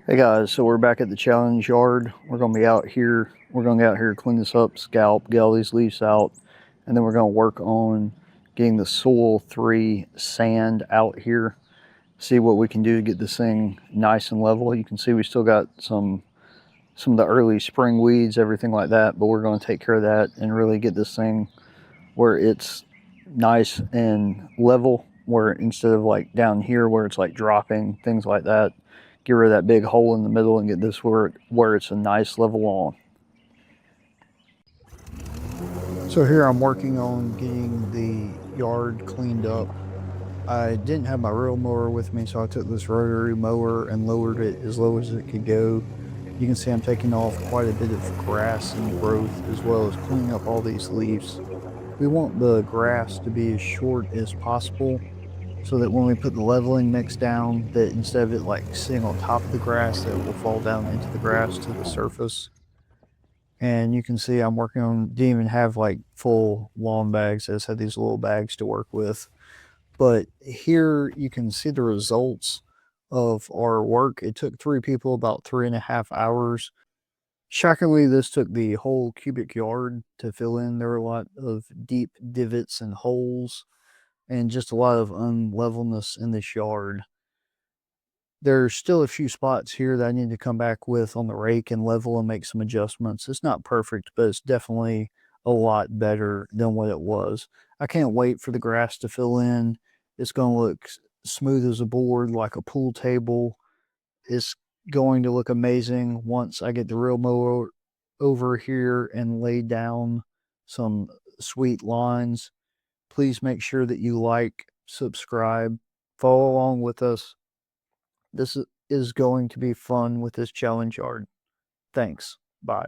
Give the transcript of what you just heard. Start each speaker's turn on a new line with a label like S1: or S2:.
S1: Hey guys, so we're back at the challenge yard. We're gonna be out here. We're gonna get out here, clean this up, scalp, get all these leaves out, and then we're gonna work on getting the soil 3 sand out here. See what we can do to get this thing nice and level. You can see we still got some of the early spring weeds, everything like that, but we're gonna take care of that and really get this thing where it's nice and level, where instead of like down here where it's like dropping, things like that, get rid of that big hole in the middle and get this where it's a nice level lawn. So here I'm working on getting the yard cleaned up. I didn't have my real mower with me, so I took this rotary mower and lowered it as low as it could go. You can see I'm taking off quite a bit of grass and growth, as well as cleaning up all these leaves. We want the grass to be as short as possible, so that when we put the leveling mix down, that instead of it like sitting on top of the grass, that it will fall down into the grass to the surface. And you can see I'm working on, didn't even have like full lawn bags. I just had these little bags to work with. But here you can see the results of our work. It took 3 people about 3.5 hours. Shockingly, this took the whole cubic yard to fill in. There were a lot of deep divots and holes and just a lot of unlevelness in this yard. There's still a few spots here that I need to come back with on the rake and level and make some adjustments. It's not perfect, but it's definitely a lot better than what it was. I can't wait for the grass to fill in. It's going to look smooth as a board, like a pool table. It's going to look amazing once I get the real mower over here and lay down some sweet lines. Please make sure that you like, subscribe, follow along with us. This is going to be fun with this challenge yard. Thanks. Bye.